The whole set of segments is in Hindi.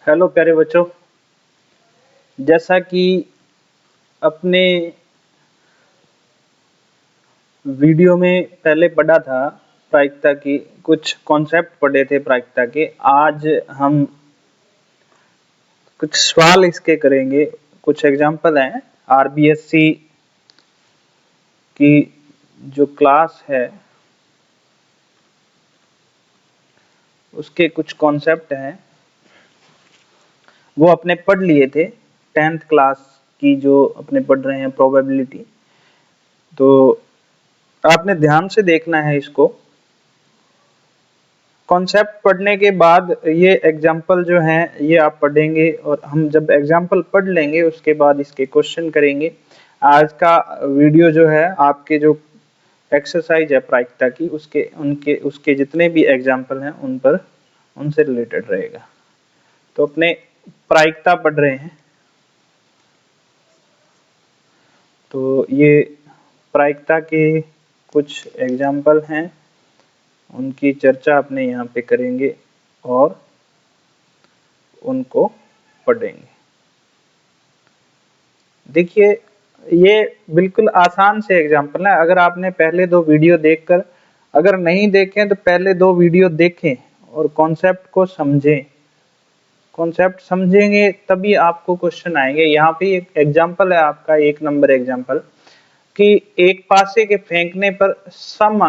हेलो प्यारे बच्चों, जैसा कि अपने वीडियो में पहले पढ़ा था, प्रायिकता की कुछ कॉन्सेप्ट पढ़े थे प्रायिकता के। आज हम कुछ सवाल इसके करेंगे। कुछ एग्जाम्पल हैं आरबीएससी की जो क्लास है उसके कुछ कॉन्सेप्ट हैं, वो अपने पढ़ लिए थे। 10th क्लास की जो अपने पढ़ रहे हैं प्रोबेबिलिटी, तो आपने ध्यान से देखना है इसको। कॉन्सेप्ट पढ़ने के बाद ये एग्जाम्पल जो हैं ये आप पढ़ेंगे, और हम जब एग्जाम्पल पढ़ लेंगे उसके बाद इसके क्वेश्चन करेंगे। आज का वीडियो जो है आपके जो एक्सरसाइज है प्रायिकता की, उसके जितने भी एग्जाम्पल हैं उनसे रिलेटेड रहेगा। तो अपने प्रायिकता पढ़ रहे हैं, तो ये प्रायिकता के कुछ एग्जाम्पल हैं, उनकी चर्चा अपने यहाँ पे करेंगे और उनको पढ़ेंगे। देखिए, ये बिल्कुल आसान से एग्जाम्पल है। अगर आपने पहले 2 वीडियो देखकर, अगर नहीं देखें तो पहले 2 वीडियो देखें और कॉन्सेप्ट को समझें। कॉन्सेप्ट समझेंगे तभी आपको क्वेश्चन आएंगे। यहाँ पे एक एग्जाम्पल है आपका 1 नंबर एग्जाम्पल कि एक पासे के फेंकने पर सम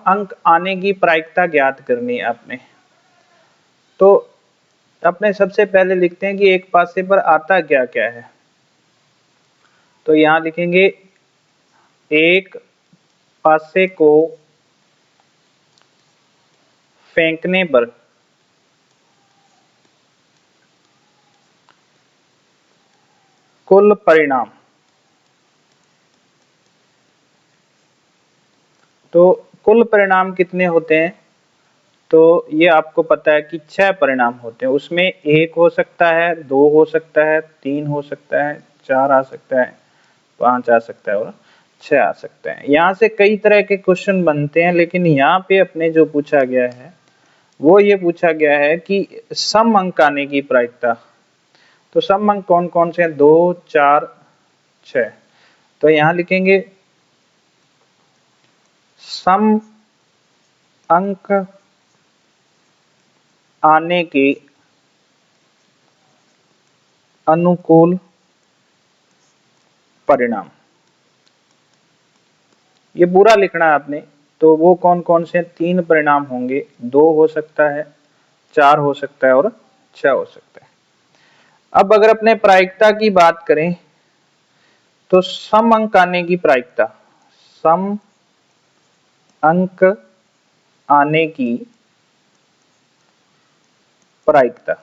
अंक आने की प्रायिकता ज्ञात करनी है आपने। तो अपने सबसे पहले लिखते हैं कि एक पासे पर आता क्या क्या है। तो यहां लिखेंगे एक पासे को फेंकने पर कुल परिणाम। तो कुल परिणाम कितने होते हैं? तो ये आपको पता है कि 6 परिणाम होते हैं। उसमें 1 हो सकता है, 2 हो सकता है, 3 हो सकता है, 4 आ सकता है, 5 आ सकता है और 6 आ सकता है। यहाँ से कई तरह के क्वेश्चन बनते हैं, लेकिन यहाँ पे अपने जो पूछा गया है वो ये पूछा गया है कि सम अंक आने की प्रायिकता। तो सम अंक कौन कौन से हैं? 2, 4, 6। तो यहाँ लिखेंगे सम अंक आने के अनुकूल परिणाम। ये पूरा लिखना है आपने। तो वो कौन कौन से? 3 परिणाम होंगे, 2 हो सकता है, 4 हो सकता है और 6 हो सकता है। अब अगर अपने प्रायिकता की बात करें तो सम अंक आने की प्रायिकता, सम अंक आने की प्रायिकता।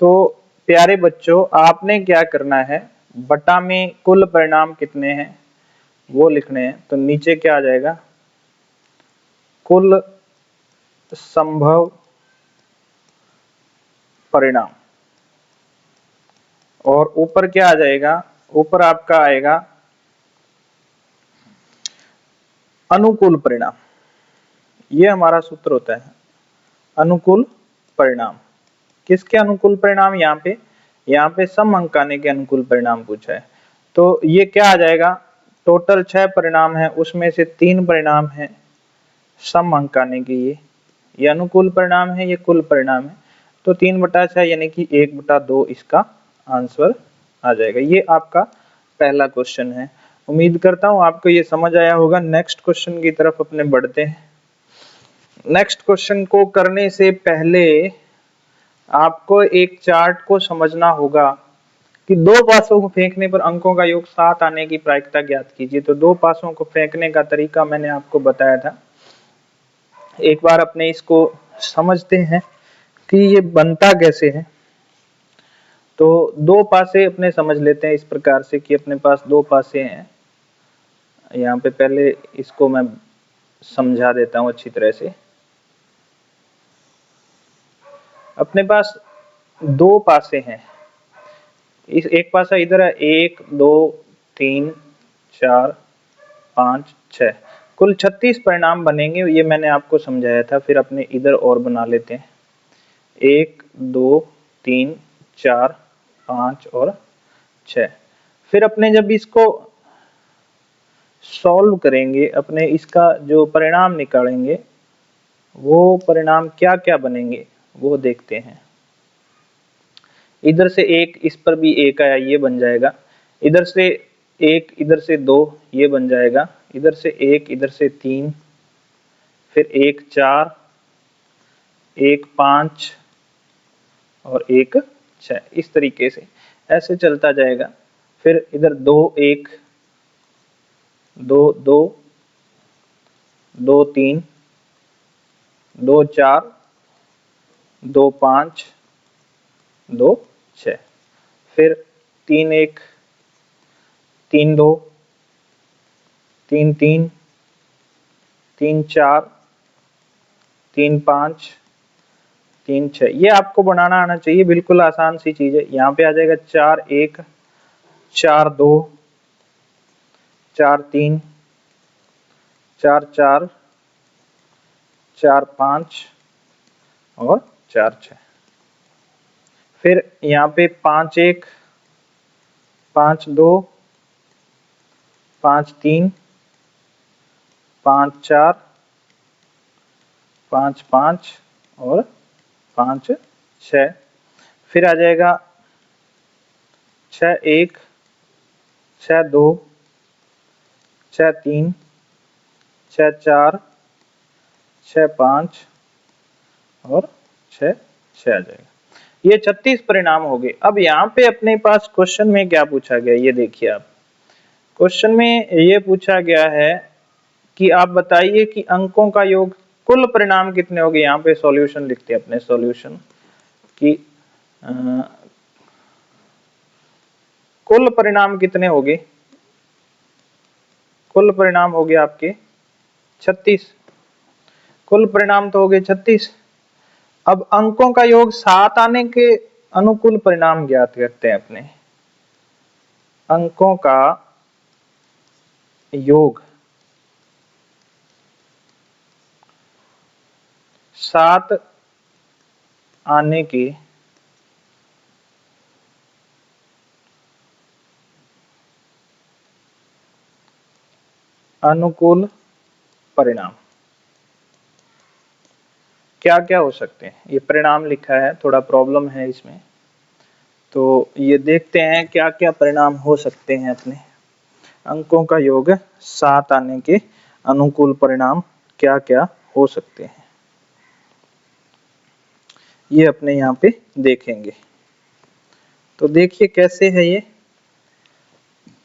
तो प्यारे बच्चों, आपने क्या करना है, बटा में कुल परिणाम कितने हैं वो लिखने हैं। तो नीचे क्या आ जाएगा? कुल संभव परिणाम। और ऊपर क्या आ जाएगा? ऊपर आपका आएगा अनुकूल परिणाम। ये हमारा सूत्र होता है, अनुकूल परिणाम। किसके अनुकूल परिणाम? यहाँ पे सम अंक आने के अनुकूल परिणाम पूछा है। तो ये क्या आ जाएगा? टोटल 6 परिणाम है, उसमें से 3 परिणाम है सम अंक आने के। ये अनुकूल परिणाम है, ये कुल परिणाम है। तो 3/6 यानी कि 1/2 इसका आंसर आ जाएगा। ये आपका पहला क्वेश्चन है। उम्मीद करता हूं आपको ये समझ आया होगा। नेक्स्ट क्वेश्चन की तरफ अपने बढ़ते हैं। नेक्स्ट क्वेश्चन को करने से पहले आपको एक चार्ट को समझना होगा कि 2 पासों को फेंकने पर अंकों का योग 7 आने की प्रायिकता ज्ञात कीजिए। तो 2 पासों को फेंकने का तरीका मैंने आपको बताया था। एक बार अपने इसको समझते हैं कि ये बनता कैसे है। तो 2 पासे अपने समझ लेते हैं इस प्रकार से कि अपने पास 2 पासे हैं। यहाँ पे पहले इसको मैं समझा देता हूँ अच्छी तरह से। अपने पास 2 पासे हैं। इस एक पासा इधर है, 1, 2, 3, 4, 5, 6। कुल 36 परिणाम बनेंगे, ये मैंने आपको समझाया था। फिर अपने इधर और बना लेते हैं, 1 2 3 4 5 और 6। फिर अपने जब इसको सॉल्व करेंगे, अपने इसका जो परिणाम निकालेंगे, वो परिणाम क्या क्या बनेंगे वो देखते हैं। इधर से 1, इस पर भी 1 आया, ये बन जाएगा। इधर से 1, इधर से 2, ये बन जाएगा। इधर से 1, इधर से 3, फिर 1 4, 1 5 और 1 6। इस तरीके से ऐसे चलता जाएगा। फिर इधर 2 1, 2 2, 2 3, 2 4, 2 5, 2 6। फिर 3 1, 3 2, 3 3, 3 4, 3 5, 3 6। ये आपको बनाना आना चाहिए, बिल्कुल आसान सी चीज है। यहाँ पे आ जाएगा 4 1, 4 2, 4 3, 4 4, 4 5 और 4 6। फिर यहाँ पे 5 1, 5 2, 5 3, 5 4, 5 5 और 5 6। फिर आ जाएगा 6 1, 6 2, 6 3, 6 4, 6 5 और 6 6 आ जाएगा। ये 36 परिणाम हो गए। अब यहाँ पे अपने पास क्वेश्चन में क्या पूछा गया, ये देखिए आप। क्वेश्चन में ये पूछा गया है कि आप बताइए कि अंकों का योग, कुल परिणाम कितने हो गए। यहाँ पे सॉल्यूशन लिखते हैं अपने, सॉल्यूशन कि कुल परिणाम कितने हो गए। कुल परिणाम हो गए आपके 36। कुल परिणाम तो हो गए 36। अब अंकों का योग 7 आने के अनुकूल परिणाम ज्ञात करते हैं अपने। अंकों का योग 7 आने के अनुकूल परिणाम क्या क्या हो सकते हैं। ये परिणाम लिखा है, थोड़ा प्रॉब्लम है इसमें, तो ये देखते हैं क्या क्या परिणाम हो सकते हैं अपने। अंकों का योग 7 आने के अनुकूल परिणाम क्या क्या हो सकते हैं, ये अपने यहाँ पे देखेंगे। तो देखिए कैसे है ये,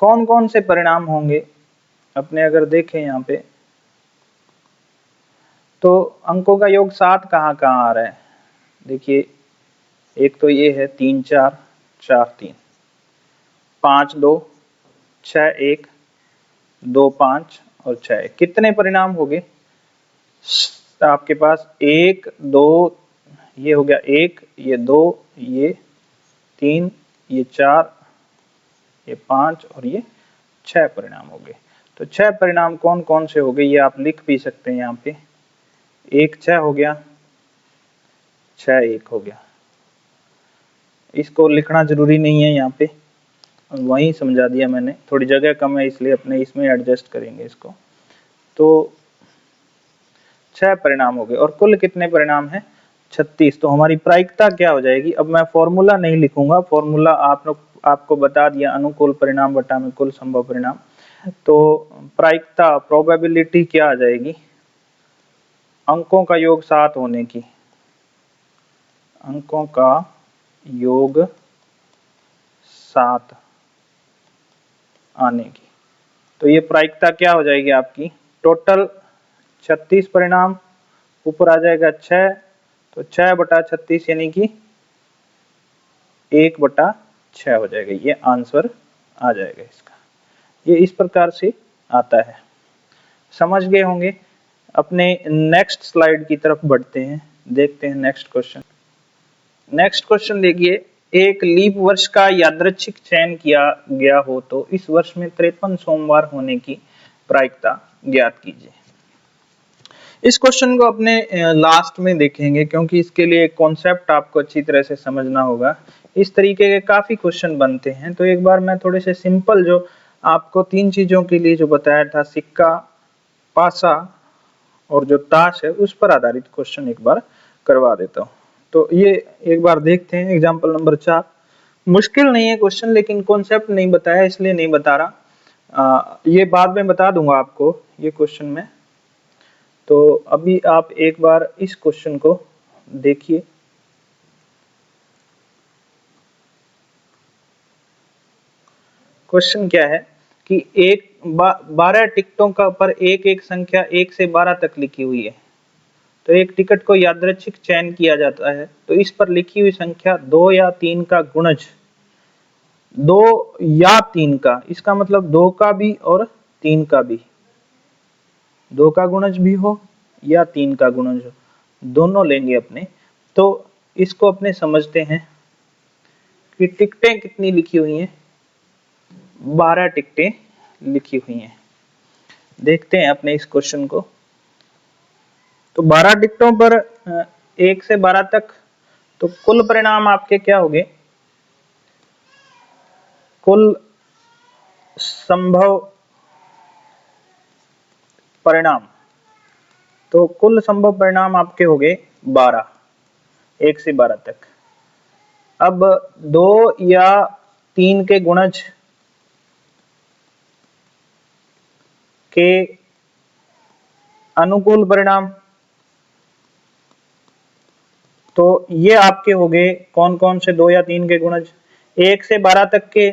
कौन कौन से परिणाम होंगे अपने। अगर देखें यहाँ पे तो अंकों का योग 7 कहाँ कहाँ आ रहा है। देखिए एक तो ये है 3 4, 4 3, 5 2, 6 1, 2 5 और 6। कितने परिणाम हो गए आपके पास। 1 2, ये हो गया 1, ये 2, ये 3, ये 4, ये 5 और ये 6 परिणाम हो गए। तो 6 परिणाम कौन कौन से हो गए ये आप लिख भी सकते हैं यहाँ पे। 1 6 हो गया, 6 1 हो गया। इसको लिखना जरूरी नहीं है यहाँ पे, वहीं समझा दिया मैंने। थोड़ी जगह कम है इसलिए अपने इसमें एडजस्ट करेंगे इसको। तो 6 परिणाम हो गए और कुल कितने परिणाम है 36। तो हमारी प्रायिकता क्या हो जाएगी। अब मैं फॉर्मूला नहीं लिखूंगा, फॉर्मूला आपको बता दिया, अनुकूल परिणाम बटा में कुल संभव परिणाम। तो प्रायिकता प्रोबेबिलिटी क्या आ जाएगी, अंकों का योग 7 होने की, अंकों का योग 7 आने की। तो ये प्रायिकता क्या हो जाएगी आपकी, टोटल 36 परिणाम, ऊपर आ जाएगा 6, तो 6 बटा 36 यानी कि 1 बटा 6 हो जाएगा। ये आंसर आ जाएगा इसका। ये इस प्रकार से आता है, समझ गए होंगे। अपने नेक्स्ट स्लाइड की तरफ बढ़ते हैं, देखते हैं नेक्स्ट क्वेश्चन। नेक्स्ट क्वेश्चन देखिए, एक लीप वर्ष का यादृच्छिक चयन किया गया हो तो इस वर्ष में 53 सोमवार होने की प्रायिकता ज्ञात कीजिए। इस क्वेश्चन को अपने लास्ट में देखेंगे, क्योंकि इसके लिए कॉन्सेप्ट आपको अच्छी तरह से समझना होगा। इस तरीके के काफी क्वेश्चन बनते हैं, तो एक बार मैं थोड़े से सिंपल जो आपको 3 चीजों के लिए जो बताया था, सिक्का, पासा और जो ताश है, उस पर आधारित क्वेश्चन एक बार करवा देता हूँ। तो ये एक बार देखते हैं एग्जाम्पल नंबर 4। मुश्किल नहीं है क्वेश्चन, लेकिन कॉन्सेप्ट नहीं बताया इसलिए नहीं बता रहा, ये बाद में बता दूंगा आपको ये क्वेश्चन में। तो अभी आप एक बार इस क्वेश्चन को देखिए। क्वेश्चन क्या है कि 12 टिकटों का पर एक एक संख्या 1 से 12 तक लिखी हुई है। तो एक टिकट को यादृच्छिक चयन किया जाता है, तो इस पर लिखी हुई संख्या 2 या 3 का गुणज, 2 या 3 का, इसका मतलब 2 का भी और 3 का भी, 2 का गुणज भी हो या 3 का गुणज हो, दोनों लेंगे अपने। तो इसको अपने समझते हैं कि टिकटें कितनी लिखी हुई हैं, 12 टिकटें लिखी हुई हैं। देखते हैं अपने इस क्वेश्चन को। तो 12 टिकटों पर 1 से 12 तक, तो कुल परिणाम आपके क्या हो गए, कुल संभव परिणाम, तो कुल संभव परिणाम आपके हो गए 12, 1 से 12 तक। अब 2 या 3 के गुणज के अनुकूल परिणाम, तो ये आपके हो गए कौन कौन से 2 या 3 के गुणज। 1 से 12 तक के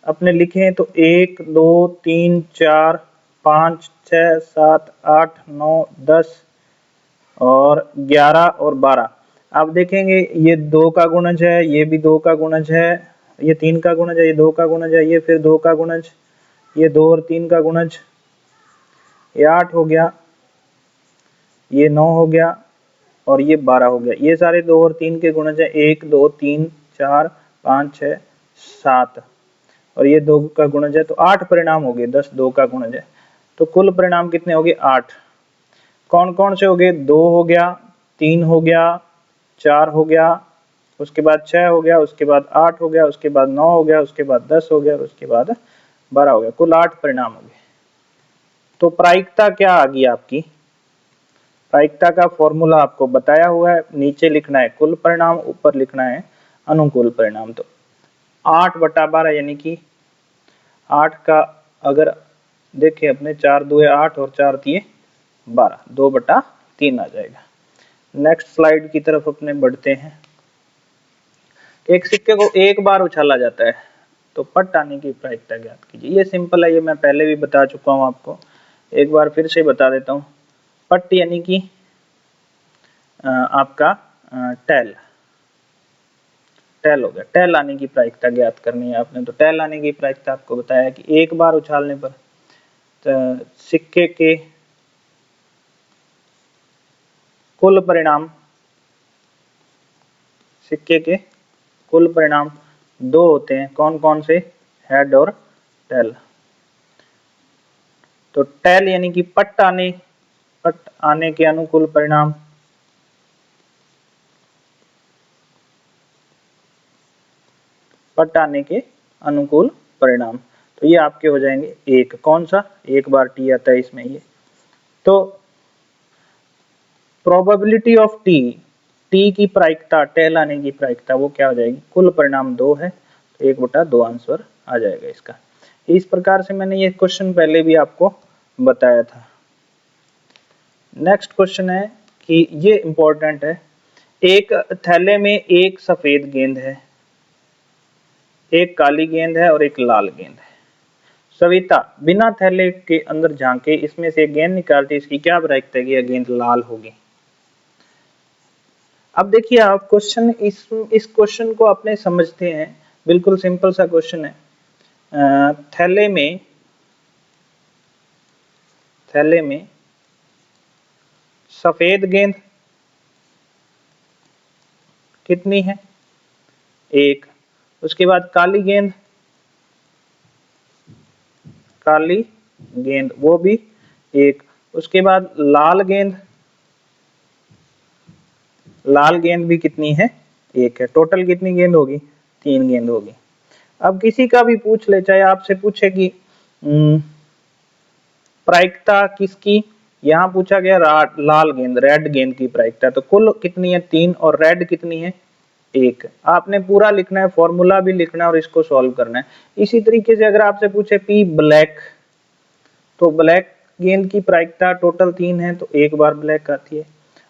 अपने लिखे हैं, तो 1 2 3 4 5 6 7 8 9 10 और 11 और 12। आप देखेंगे ये 2 का गुणज है, ये भी 2 का गुणज है, ये 3 का गुणज है, ये 2 का गुणज है, ये फिर 2 का गुणज, ये 2 और 3 का गुणज, ये 8 हो गया, ये 9 हो गया और ये 12 हो गया। ये सारे 2 और 3 के गुणज है, 1 2 3 4 5 6 7 और ये 2 का गुणज है, तो 8 परिणाम हो गए। 10 2 का गुणज है, तो कुल परिणाम कितने हो गए, 8। कौन कौन से हो गए, 2 हो गया, 3 हो गया, 4 हो गया, उसके बाद 6 हो गया, उसके बाद 8 हो गया, उसके बाद 9 हो गया, उसके बाद 10 हो गया और उसके बाद 12 हो गया। कुल 8 परिणाम हो गए। तो प्रायिकता क्या आ गई आपकी, प्रायिकता का फॉर्मूला आपको बताया हुआ है, नीचे लिखना है कुल परिणाम, ऊपर लिखना है अनुकूल परिणाम। तो 8/12 यानी कि 8 का अगर देखें अपने, 4 2 8 और 4 3 12, 2/3 आ जाएगा। नेक्स्ट स्लाइड की तरफ अपने बढ़ते हैं। एक सिक्के को एक बार उछाला जाता है, तो पट आने की प्रायिकता ज्ञात कीजिए। ये सिंपल है, ये मैं पहले भी बता चुका हूं आपको, एक बार फिर से बता देता हूं। पट यानी कि आपका टेल, टेल हो गया। टेल आने की प्रायिकता ज्ञात करनी है आपने, तो टेल आने की प्रायिकता आपको बताया कि एक बार उछालने पर सिक्के के कुल परिणाम, सिक्के के कुल परिणाम 2 होते हैं। कौन कौन से, हेड और टेल। तो टेल यानी कि पट आने के अनुकूल परिणाम, पट आने के अनुकूल परिणाम, तो ये आपके हो जाएंगे एक। कौन सा, एक बार टी आता है इसमें ये। तो प्रोबेबिलिटी ऑफ टी, टी की प्रायिकता, टेल आने की प्रायिकता, वो क्या हो जाएगी, कुल परिणाम 2 है, तो 1/2 आंसर आ जाएगा इसका। इस प्रकार से मैंने ये क्वेश्चन पहले भी आपको बताया था। नेक्स्ट क्वेश्चन है कि ये इंपॉर्टेंट है, एक थैले में एक सफेद गेंद है, एक काली गेंद है और एक लाल गेंद है। सविता बिना थैले के अंदर झांके इसमें से गेंद निकालती, इसकी क्या प्रायिकता है कि यह गेंद लाल होगी। अब देखिए आप क्वेश्चन, इस क्वेश्चन को अपने समझते हैं, बिल्कुल सिंपल सा क्वेश्चन है। थैले में सफेद गेंद कितनी है, एक। उसके बाद काली गेंद वो भी एक। उसके बाद लाल गेंद लाल गेंद भी कितनी है, एक है। टोटल कितनी गेंद होगी, 3 गेंद होगी। अब किसी का भी पूछ ले, चाहे आपसे पूछे कि प्रायिकता किसकी, यहाँ पूछा गया लाल गेंद, रेड गेंद की प्रायिकता, तो कुल कितनी है 3 और रेड कितनी है 1। आपने पूरा लिखना है, फॉर्मूला भी लिखना है और इसको सॉल्व करना है। इसी तरीके से अगर आपसे पूछे पी ब्लैक, तो ब्लैक गेंद की प्रायिकता टोटल 3 है तो एक बार ब्लैक आती है।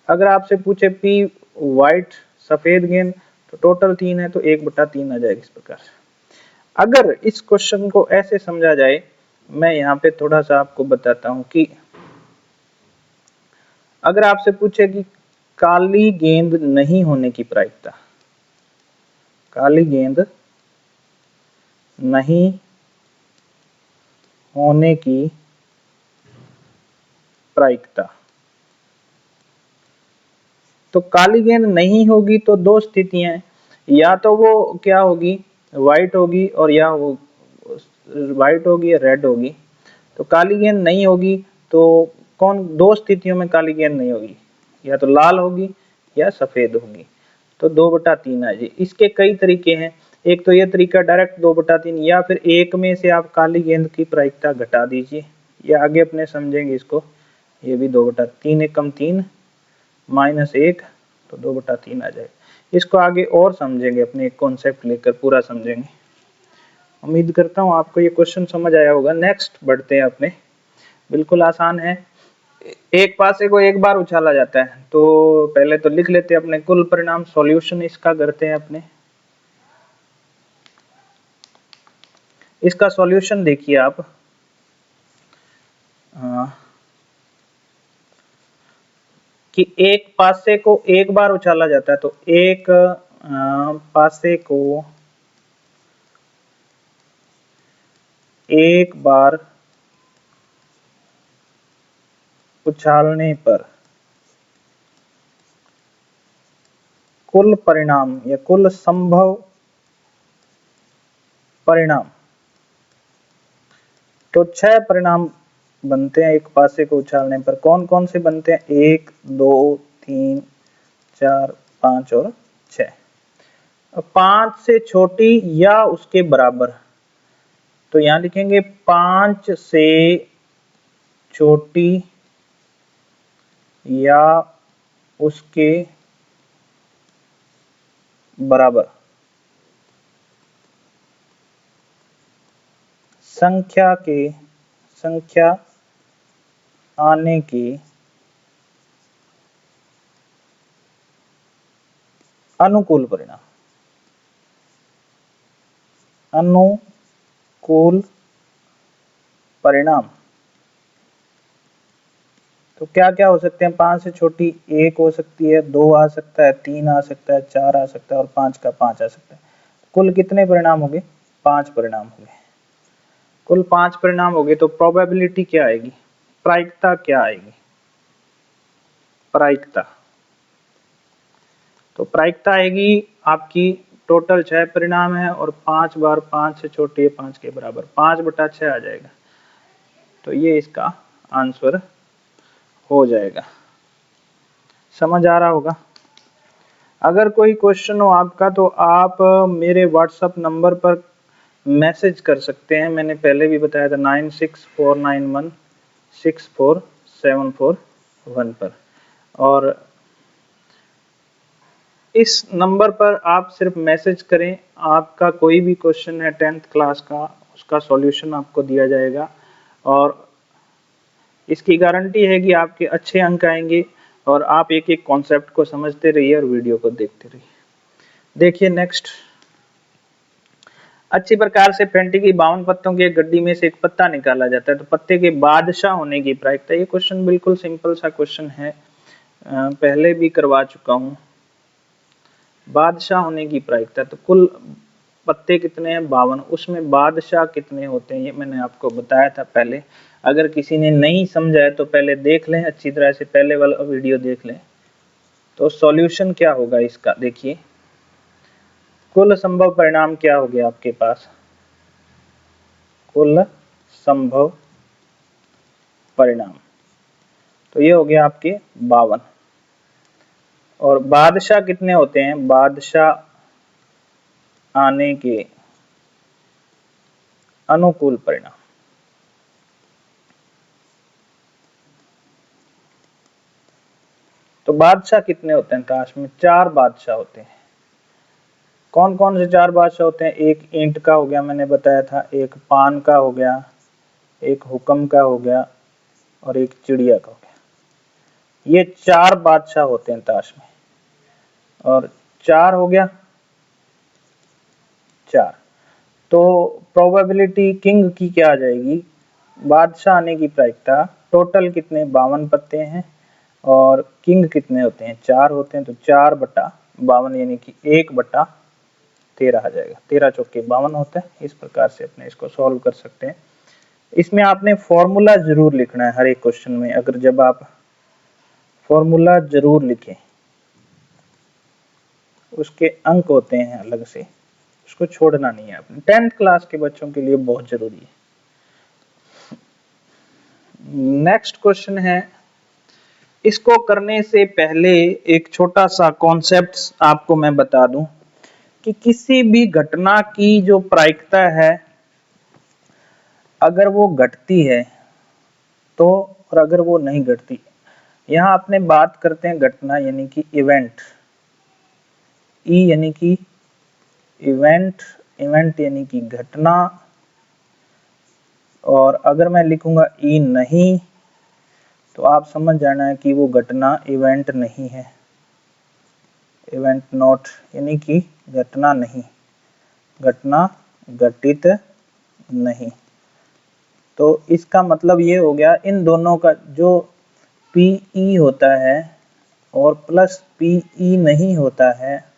अगर आपसे पूछे पी व्हाइट, सफेद गेंद, तो टोटल 3 है तो 1/3 आ जाएगा। इस प्रकार से अगर इस क्वेश्चन को ऐसे समझा जाए, मैं यहाँ पे थोड़ा सा आपको बताता हूं कि अगर आपसे पूछे कि काली गेंद नहीं होने की प्रायिकता, काली गेंद नहीं होने की प्रायिकता, तो काली गेंद नहीं होगी तो दो स्थितियां हैं, या तो वो क्या होगी, व्हाइट होगी, और या वो व्हाइट होगी या रेड होगी। तो काली गेंद नहीं होगी तो कौन, दो स्थितियों में काली गेंद नहीं होगी, या तो लाल होगी या सफेद होगी। तो 2/3 आ जाए। इसके कई तरीके हैं, एक तो ये तरीका डायरेक्ट 2/3, या फिर एक में से आप काली गेंद की प्रायिकता घटा दीजिए, या आगे अपने समझेंगे इसको। ये भी 2/3, 1 कम 3 -1, तो 2/3 आ जाएगा। इसको आगे और समझेंगे, अपने एक कॉन्सेप्ट लेकर पूरा समझेंगे। उम्मीद करता हूँ आपको ये क्वेश्चन समझ आया होगा। नेक्स्ट बढ़ते हैं अपने, बिल्कुल आसान है। एक पासे को एक बार उछाला जाता है, तो पहले तो लिख लेते हैं अपने कुल परिणाम, सॉल्यूशन इसका करते हैं अपने। इसका सॉल्यूशन देखिए आप, कि एक पासे को एक बार उछाला जाता है, तो एक पासे को एक बार उछालने पर कुल परिणाम या कुल संभव परिणाम, तो 6 परिणाम बनते हैं एक पासे को उछालने पर। कौन कौन से बनते हैं, 1 2 3 4 5 और 6। 5 से छोटी या उसके बराबर, तो यहां लिखेंगे 5 से छोटी या उसके बराबर संख्या आने की अनुकूल परिणाम, अनुकूल परिणाम। तो क्या क्या हो सकते हैं, 5 से छोटी 1 हो सकती है, 2 आ सकता है, 3 आ सकता है, 4 आ सकता है और 5 का 5 आ सकता है। कुल कितने परिणाम हो गए, 5 परिणाम हो गए। कुल 5 परिणाम हो गए, तो प्रोबेबिलिटी क्या आएगी, प्रायिकता क्या आएगी, प्रायिकता। तो प्रायिकता आएगी आपकी, टोटल 6 परिणाम है और 5 बार 5 से छोटी है 5 के बराबर, 5/6 आ जाएगा। तो ये इसका आंसर हो जाएगा। समझ आ रहा होगा। अगर कोई क्वेश्चन हो आपका तो आप मेरे व्हाट्सएप नंबर पर मैसेज कर सकते हैं। मैंने पहले भी बताया था 9649164741 पर। और इस नंबर पर आप सिर्फ मैसेज करें, आपका कोई भी क्वेश्चन है 10th क्लास का, उसका सॉल्यूशन आपको दिया जाएगा और इसकी गारंटी है कि आपके अच्छे अंक आएंगे और आप एक एक कॉन्सेप्ट को समझते रहिए और वीडियो को देखते रहिए। देखिए नेक्स्ट, अच्छी प्रकार से पेंटी की 52 पत्तों की एक गड्डी में से एक पत्ता निकाला जाता है, तो पत्ते के बादशाह होने की प्रायिकता। ये क्वेश्चन बिल्कुल सिंपल सा क्वेश्चन है, पहले भी करवा चुका हूं। बादशाह होने की प्रायिकता, तो कुल पत्ते कितने हैं, 52, उसमें बादशाह कितने होते हैं ये मैंने आपको बताया था पहले। अगर किसी ने नहीं समझा है तो पहले देख लें अच्छी तरह से, पहले वाला वीडियो देख लें। तो सॉल्यूशन क्या होगा इसका, देखिए कुल संभव परिणाम क्या हो गया आपके पास, कुल संभव परिणाम, तो ये हो गया आपके 52। और बादशाह कितने होते हैं? बादशाह आने के अनुकूल परिणाम। तो बादशाह कितने होते हैं ताश में? 4 बादशाह होते हैं। कौन कौन से 4 बादशाह होते हैं? एक ईंट का हो गया, मैंने बताया था, एक पान का हो गया, एक हुक्म का हो गया और एक चिड़िया का हो गया। ये 4 बादशाह होते हैं ताश में। और 4 हो गया 4। तो प्रोबेबिलिटी किंग की क्या आ जाएगी? बादशाह आने की प्रायिकता टोटल कितने? 52 पत्ते हैं और किंग कितने होते हैं? 4 होते हैं। तो 4/52 यानी कि 1/13 आ जाएगा। 13 चौके 52 होता है। इस प्रकार से अपने इसको सॉल्व कर सकते हैं। इसमें आपने फॉर्मूला जरूर लिखना है हर एक क्वेश्चन में। अगर जब आप फॉर्मूला जरूर लिखें, उसके अंक होते हैं अलग से, उसको छोड़ना नहीं है आपने। 10th क्लास के बच्चों के लिए बहुत जरूरी है। नेक्स्ट क्वेश्चन है, इसको करने से पहले एक छोटा सा कॉन्सेप्ट आपको मैं बता दूं कि किसी भी घटना की जो प्रायिकता है, अगर वो घटती है तो, और अगर वो नहीं घटती, यहां अपने बात करते हैं घटना यानी कि इवेंट। ई यानी कि इवेंट, इवेंट यानी कि घटना। और अगर मैं लिखूंगा ई नहीं, तो आप समझ जाना है कि वो घटना इवेंट नहीं है। इवेंट नॉट यानी कि घटना नहीं, घटना घटित नहीं। तो इसका मतलब ये हो गया, इन दोनों का जो पीई होता है और प्लस पीई नहीं होता है,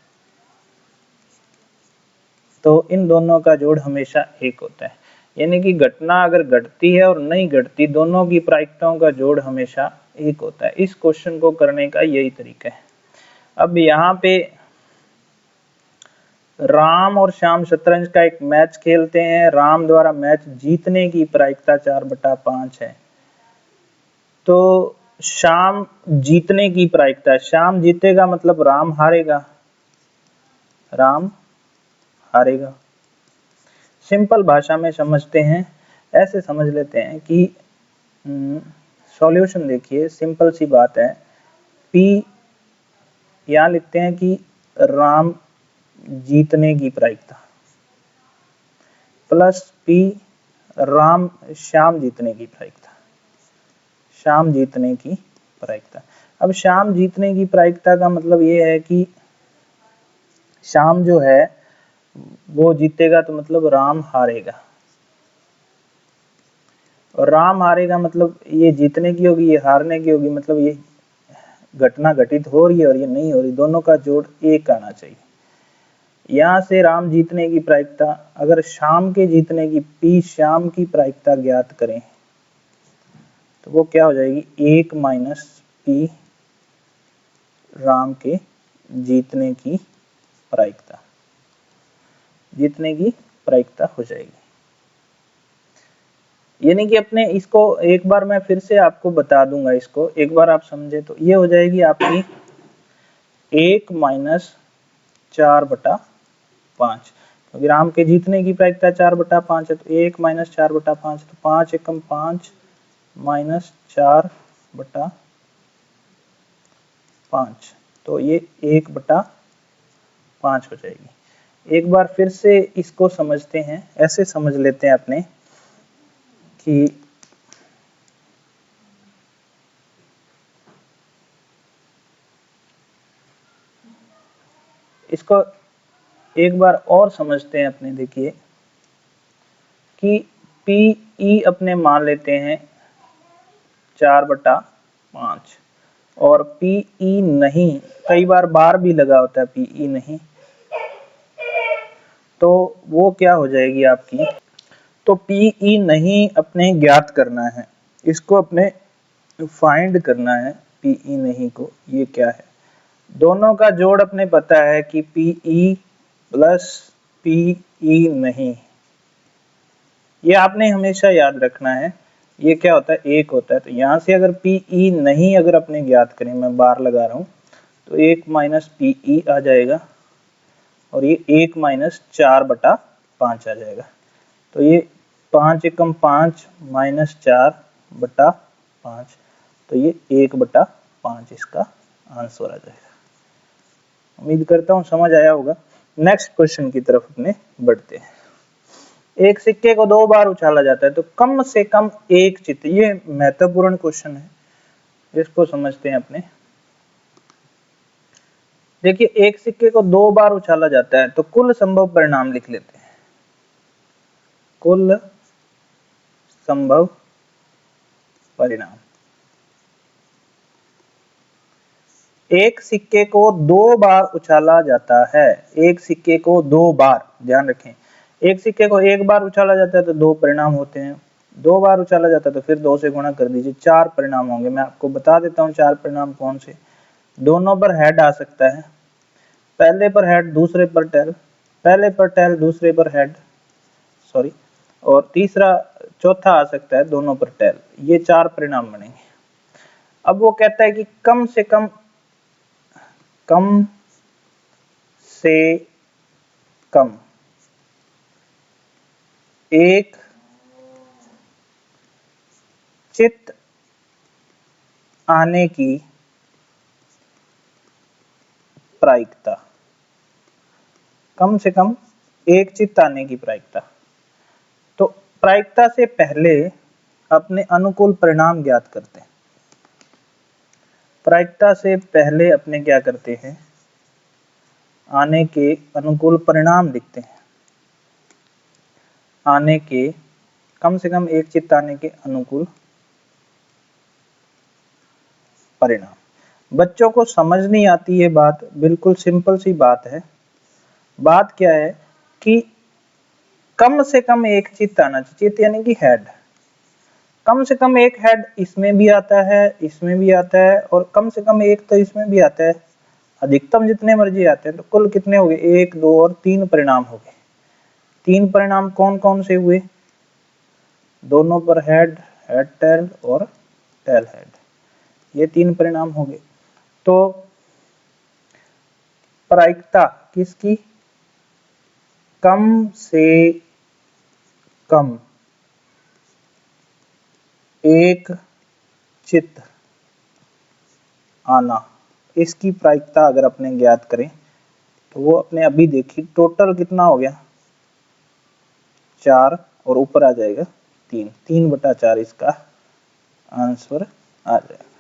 तो इन दोनों का जोड़ हमेशा 1 होता है। यानी कि घटना अगर घटती है और नहीं घटती, दोनों की प्रायिकताओं का जोड़ हमेशा 1 होता है। इस क्वेश्चन को करने का यही तरीका है। अब यहाँ पे राम और श्याम शतरंज का एक मैच खेलते हैं। राम द्वारा मैच जीतने की प्रायिकता 4/5 है। तो श्याम जीतने की प्रायिकता, श्याम जीतेगा मतलब राम हारेगा, राम हारेगा। सिंपल भाषा में समझते हैं, ऐसे समझ लेते हैं कि सॉल्यूशन देखिए, सिंपल सी बात है। P यहां लिखते हैं कि राम जीतने की प्रायिकता प्लस P राम श्याम जीतने की प्रायिकता, श्याम जीतने की प्रायिकता। अब श्याम जीतने की प्रायिकता का मतलब ये है कि श्याम जो है वो जीतेगा, तो मतलब राम हारेगा। और राम हारेगा मतलब ये जीतने की होगी, ये हारने की होगी। मतलब ये घटना घटित हो रही है और ये नहीं हो रही, दोनों का जोड़ 1 आना चाहिए। यहां से राम जीतने की प्रायिकता, अगर श्याम के जीतने की, पी श्याम की प्रायिकता ज्ञात करें, तो वो क्या हो जाएगी? 1 माइनस पी राम के जीतने की प्रायिकता, जीतने की प्रायिकता हो जाएगी। यानी कि अपने इसको एक बार मैं फिर से आपको बता दूंगा, इसको एक बार आप समझे तो ये हो जाएगी आपकी 1 माइनस 4/5, क्योंकि राम के जीतने की प्रायिकता 4/5 है। तो 1 माइनस 4/5, तो 5 एकम 5 माइनस 4/5, तो ये 1/5 हो जाएगी। एक बार फिर से इसको समझते हैं, ऐसे समझ लेते हैं अपने कि इसको एक बार और समझते हैं अपने। देखिए कि पी अपने मान लेते हैं 4/5 और पी नहीं, कई बार बार भी लगा होता है पी नहीं, तो वो क्या हो जाएगी आपकी? तो पी नहीं अपने ज्ञात करना है, इसको अपने फाइंड करना है। पी नहीं को, ये क्या है? दोनों का जोड़ अपने पता है कि पी प्लस पी नहीं, ये आपने हमेशा याद रखना है। ये क्या होता है? 1 होता है। तो यहां से अगर पी नहीं अगर अपने ज्ञात करें, मैं बार लगा रहा हूं, तो 1 माइनस पीई आ जाएगा और ये 1 माइनस 4/5 आ जाएगा। तो ये 5 एकम 5 माइनस 4/5, तो ये 1/5 इसका आंसर आ जाएगा। उम्मीद करता हूँ समझ आया होगा। नेक्स्ट क्वेश्चन की तरफ अपने बढ़ते हैं। एक सिक्के को 2 बार उछाला जाता है तो कम से कम एक चित्त, ये महत्वपूर्ण क्वेश्चन है, इसको समझते हैं अपने। देखिए, एक सिक्के को 2 बार उछाला जाता है तो कुल संभव परिणाम लिख लेते हैं। कुल संभव परिणाम, एक सिक्के को 2 बार उछाला जाता है, एक सिक्के को 2 बार, ध्यान रखें, एक सिक्के को 1 बार उछाला जाता है तो 2 परिणाम होते हैं, 2 बार उछाला जाता है तो फिर 2 से गुणा कर दीजिए, 4 परिणाम होंगे। मैं आपको बता देता हूं 4 परिणाम कौन से। दोनों पर हेड आ सकता है, पहले पर हेड दूसरे पर टेल, पहले पर टेल दूसरे पर हेड, सॉरी, और तीसरा चौथा आ सकता है दोनों पर टेल। ये 4 परिणाम बनेंगे। अब वो कहता है कि कम से कम एक चित्त आने की प्रायिकता, कम से कम एक चित्त आने की प्रायिकता। तो प्रायिकता से पहले अपने अनुकूल परिणाम ज्ञात करते हैं। प्रायिकता से पहले अपने क्या करते हैं, आने के अनुकूल परिणाम लिखते हैं। आने के, कम से कम एक चित्त आने के अनुकूल परिणाम। बच्चों को समझ नहीं आती ये बात, बिल्कुल सिंपल सी बात है। बात क्या है कि कम से कम एक चित्त आना चाहिए, चित्त यानी कि हेड। कम से कम एक हेड इसमें भी आता है, इसमें भी आता है, और कम से कम एक तो इसमें भी आता है। अधिकतम जितने मर्जी आते हैं, तो कुल कितने हो गए, 1, 2 और 3 परिणाम हो गए। 3 परिणाम कौन कौन से हुए, दोनों पर हेड, हेड टेल और टेल हेड, ये 3 परिणाम हो गए। तो प्रायिकता किसकी, कम से कम एक चित्त आना, इसकी प्रायिकता अगर अपने ज्ञात करें तो वो अपने अभी देखिए टोटल कितना हो गया, 4, और ऊपर आ जाएगा 3, 3/4 इसका आंसर आ जाएगा।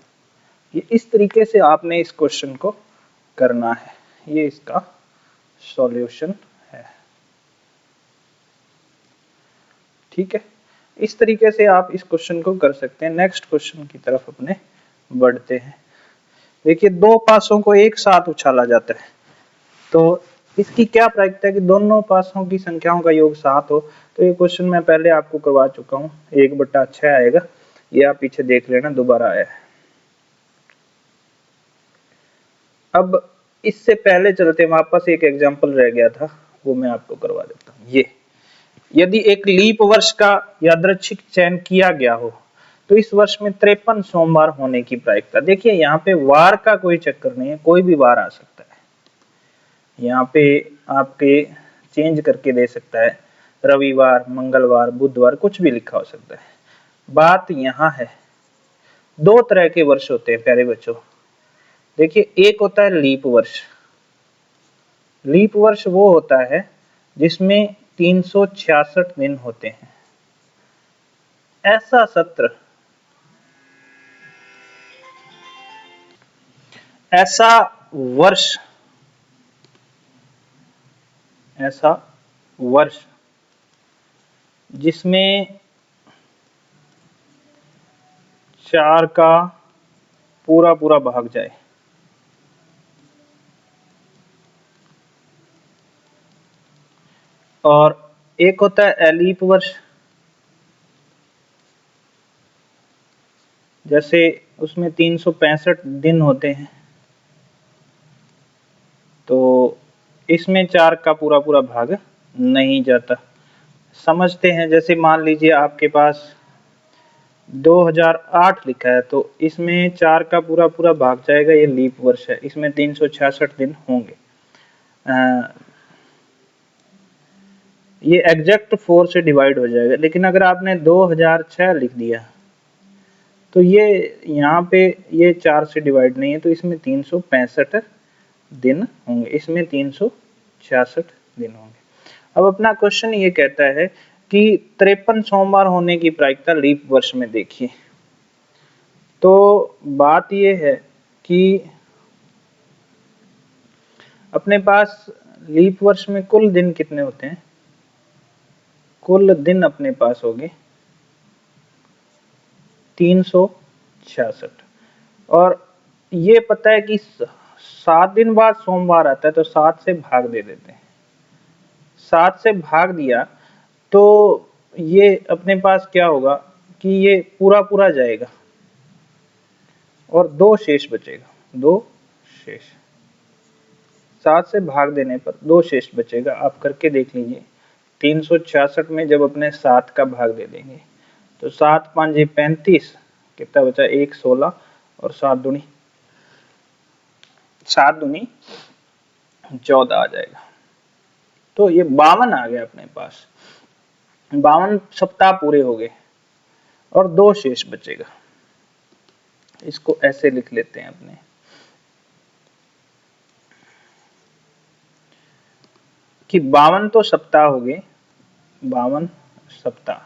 ये इस तरीके से आपने इस क्वेश्चन को करना है, ये इसका सॉल्यूशन है। ठीक है, इस तरीके से आप इस क्वेश्चन को कर सकते हैं। नेक्स्ट क्वेश्चन की तरफ अपने बढ़ते हैं। देखिए, 2 पासों को एक साथ उछाला जाता है तो इसकी क्या प्रायिकता है कि दोनों पासों की संख्याओं का योग 7 हो। तो ये क्वेश्चन मैं पहले आपको करवा चुका हूं, 1/6 आएगा, ये आप पीछे देख लेना, दोबारा आया है। अब इससे पहले चलते, वापस एक एग्जांपल रह गया था, वो मैं आपको करवा देता हूं। ये यदि एक लीप वर्ष का यादृच्छिक चयन किया गया हो तो इस वर्ष में 53 सोमवार होने की प्रायिकता। देखिए, यहाँ पे वार का कोई चक्कर नहीं है, कोई भी वार आ सकता है। यहाँ पे आपके चेंज करके दे सकता है, रविवार, मंगलवार, बुधवार, कुछ भी लिखा हो सकता है। बात यहाँ है, 2 तरह के वर्ष होते हैं प्यारे बच्चों। देखिए, एक होता है लीप वर्ष। लीप वर्ष वो होता है जिसमें 366 दिन होते हैं। ऐसा सत्र, ऐसा वर्ष, ऐसा वर्ष जिसमें 4 का पूरा पूरा भाग जाए, और एक होता है अलीप वर्ष, जैसे उसमें 365 दिन होते हैं, तो इसमें 4 का पूरा पूरा भाग नहीं जाता। समझते हैं, जैसे मान लीजिए आपके पास 2008 लिखा है, तो इसमें 4 का पूरा पूरा भाग जाएगा, ये लीप वर्ष है, इसमें 366 दिन होंगे। ये एग्जैक्ट 4 से डिवाइड हो जाएगा। लेकिन अगर आपने 2006 लिख दिया तो ये यहाँ पे ये 4 से डिवाइड नहीं है, तो इसमें 365 दिन होंगे, इसमें 366 दिन होंगे। अब अपना क्वेश्चन ये कहता है कि 53 सोमवार होने की प्रायिकता लीप वर्ष में देखिए। तो बात ये है कि अपने पास लीप वर्ष में कुल दिन कितने होते हैं? कुल दिन अपने पास होंगे 366, और ये पता है कि 7 दिन बाद सोमवार आता है, तो 7 से भाग दे देते हैं। 7 से भाग दिया तो ये अपने पास क्या होगा कि ये पूरा पूरा जाएगा और 2 शेष बचेगा, 2 शेष। 7 से भाग देने पर 2 शेष बचेगा। आप करके देख लीजिए। 366 में जब अपने 7 का भाग दे देंगे तो 7 5 35, कितना बचा? 1 16 और 7 दूनी 14 आ जाएगा। तो ये 52 आ गया अपने पास। 52 सप्ताह पूरे हो गए और 2 शेष बचेगा। इसको ऐसे लिख लेते हैं अपने, कि 52 तो सप्ताह हो गए, 52 सप्ताह,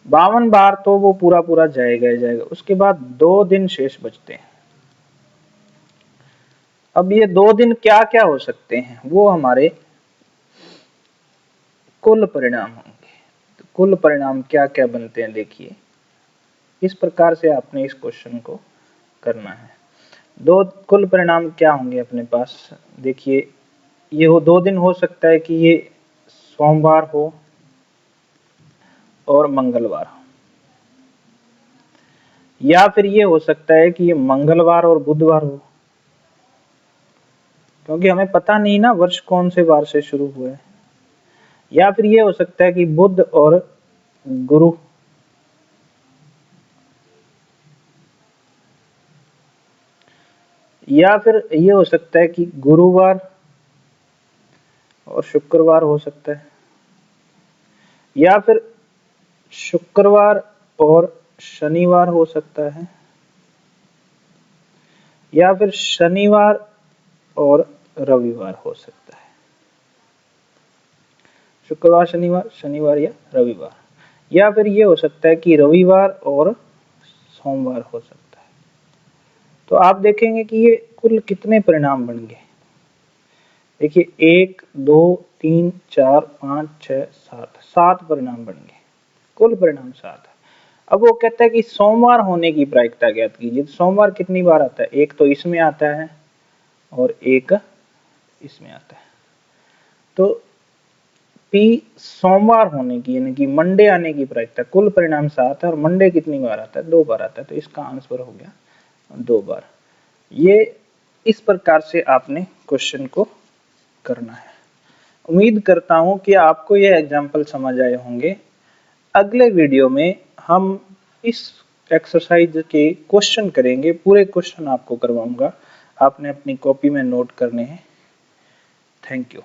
52 बार तो वो पूरा पूरा जाएगा ही जाएगा। उसके बाद 2 दिन शेष बचते हैं। अब ये 2 दिन क्या क्या हो सकते हैं? वो हमारे कुल परिणाम होंगे। तो कुल परिणाम क्या क्या बनते हैं देखिए। इस प्रकार से आपने इस क्वेश्चन को करना है। 2 कुल परिणाम क्या होंगे अपने पास? देखिए, ये 2 दिन हो सकता है कि ये सोमवार हो और मंगलवार हो, या फिर ये हो सकता है कि ये मंगलवार और बुधवार हो, क्योंकि हमें पता नहीं ना वर्ष कौन से वार से शुरू हुआ है। या फिर ये हो सकता है कि बुध और गुरु, या फिर ये हो सकता है कि गुरुवार और शुक्रवार हो सकता है, या फिर शुक्रवार और शनिवार हो सकता है, या फिर शनिवार और रविवार हो सकता है। शुक्रवार शनिवार, शनिवार या रविवार, या फिर ये हो सकता है कि रविवार और सोमवार हो सकता है। तो आप देखेंगे कि ये कुल कितने परिणाम बन गए। देखिए 1 2 3 4 5 6 7, 7 परिणाम बन गए। कुल परिणाम 7 है। अब वो कहता है कि सोमवार होने की प्रायिकता ज्ञात कीजिए। तो सोमवार कितनी बार आता है? एक तो इसमें आता है और एक इसमें आता है। तो P सोमवार होने की, यानी कि मंडे आने की प्रायिकता, कुल परिणाम 7 है और मंडे कितनी बार आता है? 2 बार आता है। तो इसका आंसर हो गया 2 बार। ये इस प्रकार से आपने क्वेश्चन को करना है। उम्मीद करता हूं कि आपको ये एग्जाम्पल समझ आए होंगे। अगले वीडियो में हम इस एक्सरसाइज के क्वेश्चन करेंगे। पूरे क्वेश्चन आपको करवाऊंगा, आपने अपनी कॉपी में नोट करने हैं। Thank you.